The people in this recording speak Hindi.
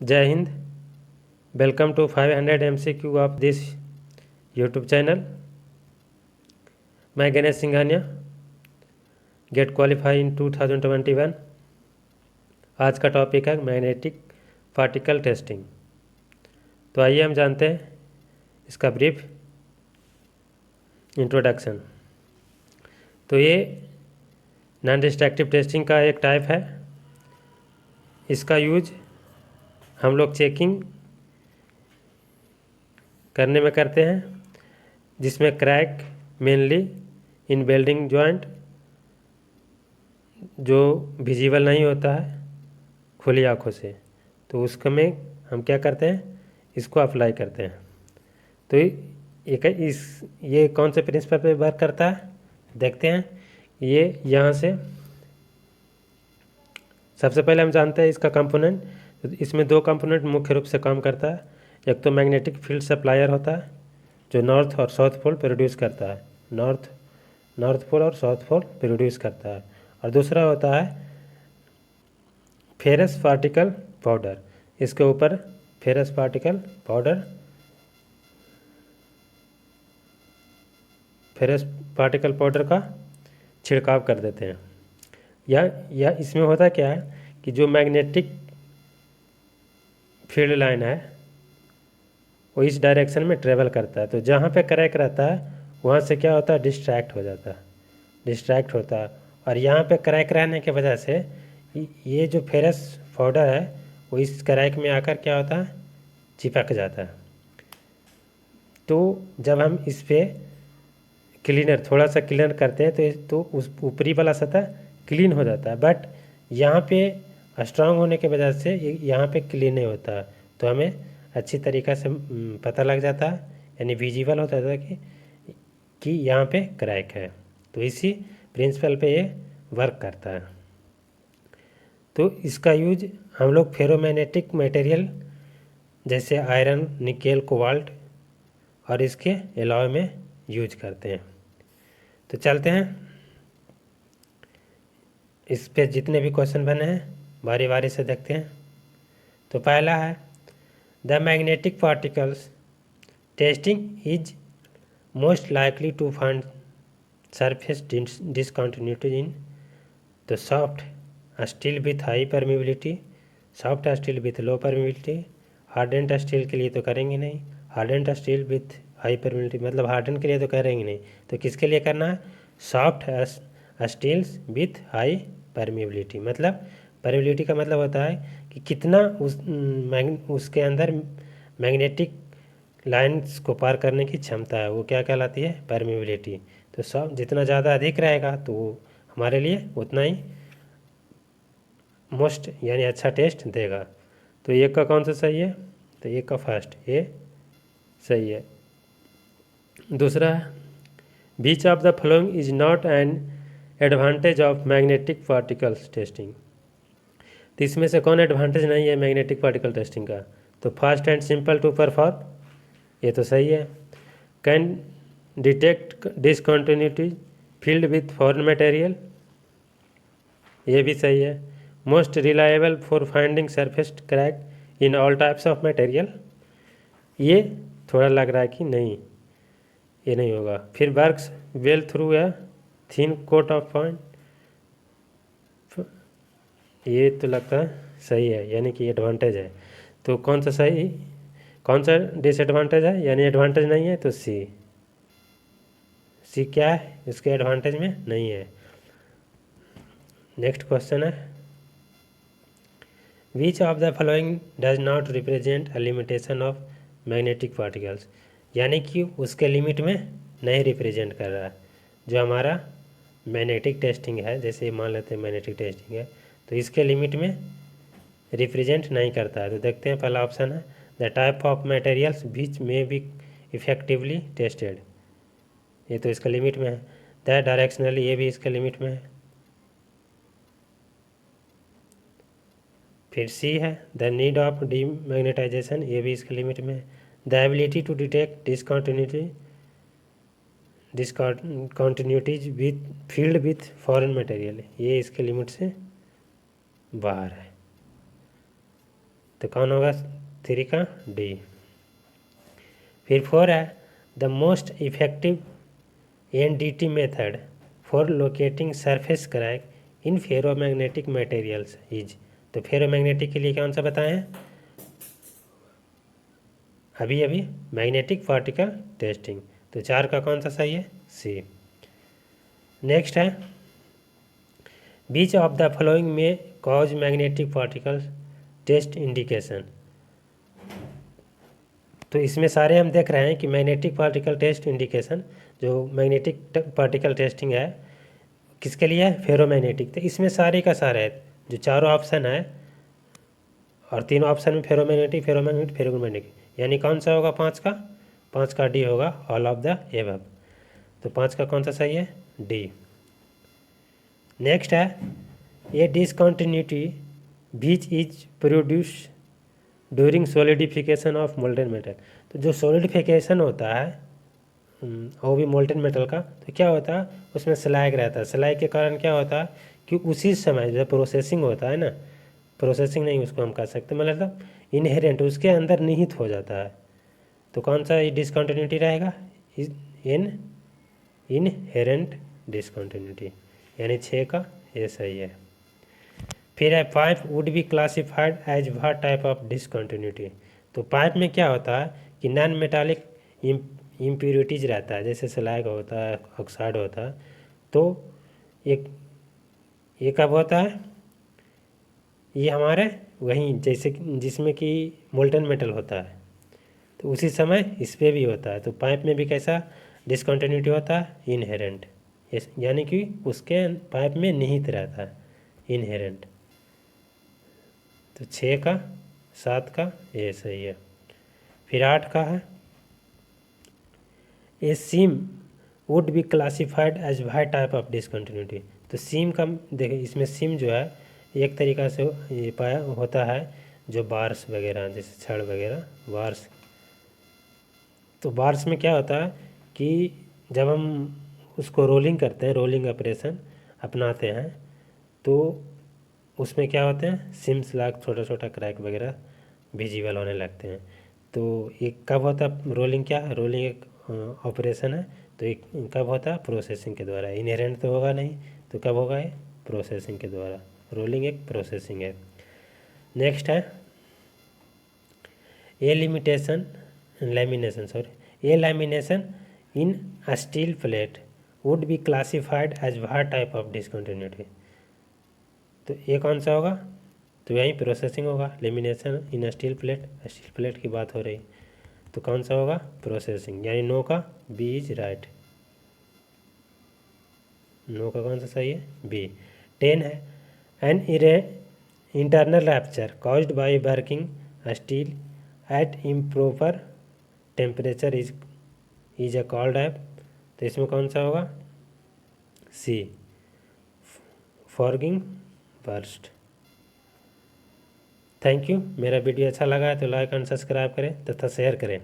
जय हिंद। Welcome to 500 MCQ of this YouTube channel. मैं Ganesh Singhania, GATE qualify in 2021। आज का टॉपिक है मैग्नेटिक पार्टिकल टेस्टिंग। तो आइए हम जानते हैं इसका ब्रीफ इंट्रोडक्शन। तो ये नॉन डिस्ट्रक्टिव टेस्टिंग का एक टाइप है। इसका यूज हम लोग चेकिंग करने में करते हैं, जिसमें क्रैक मेनली इन वेल्डिंग जॉइंट जो विजिबल नहीं होता है खुली आँखों से, तो उसको में हम क्या करते हैं, इसको अप्लाई करते हैं। तो ये कौन से प्रिंसिपल पे वर्क करता है देखते हैं। ये यहाँ से सबसे पहले हम जानते हैं इसका कंपोनेंट। तो इसमें दो कंपोनेंट मुख्य रूप से काम करता है। एक तो मैग्नेटिक फील्ड सप्लायर होता है जो नॉर्थ और साउथ पोल प्रोड्यूस करता है, नॉर्थ पोल और साउथ पोल प्रोड्यूस करता है। और दूसरा होता है फेरस पार्टिकल पाउडर। इसके ऊपर फेरस पार्टिकल पाउडर का छिड़काव कर देते हैं। या इसमें होता क्या है कि जो मैग्नेटिक फील्ड लाइन है वो इस डायरेक्शन में ट्रेवल करता है। तो जहाँ पे क्रैक रहता है वहाँ से क्या होता है, डिस्ट्रैक्ट होता है। और यहाँ पे क्रैक रहने की वजह से ये जो फेरस पाउडर है वो इस क्रैक में आकर क्या होता है, चिपक जाता है। तो जब हम इस पर थोड़ा सा क्लीनर करते हैं तो उस ऊपरी वाला सतह क्लीन हो जाता है। बट यहाँ पे स्ट्रांग होने की वजह से यहाँ पे क्लीन नहीं होता। तो हमें अच्छी तरीक़ा से पता लग जाता है, यानी विजिबल होता है कि यहाँ पे क्रैक है। तो इसी प्रिंसिपल पे ये वर्क करता है। तो इसका यूज हम लोग फेरोमैग्नेटिक मटेरियल जैसे आयरन, निकेल, कोबाल्ट और इसके एलॉय में यूज करते हैं। तो चलते हैं, इस पे जितने भी क्वेश्चन बने हैं बारी बारी से देखते हैं। तो पहला है the magnetic particles testing is most likely to find surface discontinuity in the soft steel with high permeability, soft steel with low permeability. Hardened steel के लिए तो करेंगे नहीं, hardened steel with high permeability मतलब हार्डन के लिए तो करेंगे नहीं। तो किसके लिए करना है, soft steels with high permeability. मतलब परमिबिलिटी का मतलब होता है कि कितना उसके अंदर मैग्नेटिक लाइंस को पार करने की क्षमता है, वो क्या कहलाती है, परमिबिलिटी। तो सब जितना ज़्यादा अधिक रहेगा तो वो हमारे लिए उतना ही मोस्ट यानी अच्छा टेस्ट देगा। तो एक का कौन सा सही है, तो एक का फर्स्ट ये सही है। दूसरा है which of the following is not an advantage of magnetic particles testing. तो इसमें से कौन एडवांटेज नहीं है मैग्नेटिक पार्टिकल टेस्टिंग का, तो fast and simple to perform, ये तो सही है। Can detect discontinuity field with foreign material, ये भी सही है। Most reliable for finding surface crack in all types of material, ये थोड़ा लग रहा है कि नहीं, ये नहीं होगा। फिर वर्क्स वेल थ्रू है थिन कोट ऑफ पॉइंट, ये तो लगता है सही है, यानी कि एडवांटेज है। तो कौन सा डिसएडवांटेज है, यानी एडवांटेज नहीं है, तो सी क्या है, इसके एडवांटेज में नहीं है। नेक्स्ट क्वेश्चन है which of the following does not represent a limitation of magnetic particles, यानी कि उसके लिमिट में नहीं रिप्रेजेंट कर रहा है। जो हमारा मैग्नेटिक टेस्टिंग है, जैसे मान लेते हैं मैग्नेटिक टेस्टिंग है, तो इसके लिमिट में रिप्रेजेंट नहीं करता है। तो देखते हैं, पहला ऑप्शन है द टाइप ऑफ मटेरियल्स विच में बी इफेक्टिवली टेस्टेड, ये तो इसका लिमिट में है। द डायरेक्शनली, ये भी इसके लिमिट में है। फिर सी है द नीड ऑफ डीमैग्नेटाइजेशन, ये भी इसके लिमिट में है। The ability to detect discontinuities with field with foreign material, ये इसके लिमिट से बाहर है। तो कौन होगा 3 का डी। फिर 4 है the most effective NDT method for locating surface crack in ferromagnetic materials is. तो फेरोमैग्नेटिक के लिए कौन सा बताएं हैं अभी अभी मैग्नेटिक पार्टिकल टेस्टिंग। तो 4 का कौन सा सही है सी। नेक्स्ट है बीच ऑफ द फॉलोइंग में cause magnetic particle test indication. तो इसमें सारे हम देख रहे हैं कि मैग्नेटिक पार्टिकल टेस्ट इंडिकेशन जो मैग्नेटिक पार्टिकल टेस्टिंग है किसके लिए है फेरोमैग्नेटिक। तो इसमें सारे का सारा है जो चारों ऑप्शन है और तीनों ऑप्शन में फेरोमैग्नेटिक फेरोमैग्नेटिक फेरोमैग्नेटिक, यानी कौन सा होगा 5 का डी होगा ऑल ऑफ द एबव। तो 5 का कौन सा सही है डी। नेक्स्ट है a discontinuity which is produce during solidification of molten metal. तो जो सॉलिडिफिकेशन होता है वो भी मोल्टेन मेटल का, तो क्या होता है उसमें स्लैग रहता है। स्लैग के कारण क्या होता है कि उसी समय जब प्रोसेसिंग होता है ना, प्रोसेसिंग नहीं उसको हम कह सकते मतलब इनहेरेंट उसके अंदर निहित हो जाता है। तो कौन सा ये डिसकंटिन्यूटी रहेगा इनहेरेंट डिसकंटिन्यूटी, यानी 6 का ये सही है। फिर है pipe would be classified as what type of discontinuity. तो पाइप में क्या होता है कि नॉन मेटालिक इम्प्योरिटीज रहता है, जैसे स्लैग होता है ऑक्साइड होता है। तो एक ये कब होता है ये हमारे वहीं जैसे जिसमें कि मोल्टन मेटल होता है तो उसी समय इस पर भी होता है। तो पाइप में भी कैसा डिसकंटिन्यूटी होता है इनहेरेंट, यानी कि उसके पाइप में निहित रहता है इनहेरेंट। तो 6 का 7 का ये सही है। फिर 8 का है a seam would be classified as why type of discontinuity. तो सीम का देखिए इसमें सीम जो है एक तरीका से ये पाया होता है जो बार्स वगैरह जैसे छड़ वगैरह बार्स। तो बार्स में क्या होता है कि जब हम उसको रोलिंग करते हैं रोलिंग ऑपरेशन अपनाते हैं तो उसमें क्या होते हैं सिम्स लाख छोटा छोटा क्रैक वगैरह विजिबल होने लगते हैं। तो ये कब होता है रोलिंग, क्या है रोलिंग एक ऑपरेशन है। तो एक कब होता है प्रोसेसिंग के द्वारा, इनहेरेंट तो होगा नहीं, तो कब होगा ये प्रोसेसिंग के द्वारा। रोलिंग एक प्रोसेसिंग है। नेक्स्ट है a limitation lamination a lamination in a steel plate would be classified as what type of discontinuity. तो ये कौन सा होगा तो यही प्रोसेसिंग होगा। लेमिनेशन इन स्टील प्लेट की बात हो रही, तो कौन सा होगा प्रोसेसिंग, यानी नो का बी इज राइट। नो का कौन सा सही है बी। 10 है an internal rupture caused by working steel at improper temperature is a called एप। तो इसमें कौन सा होगा C forging burst. Thank you. मेरा वीडियो अच्छा लगा है तो लाइक एंड सब्सक्राइब करें तथा शेयर करें।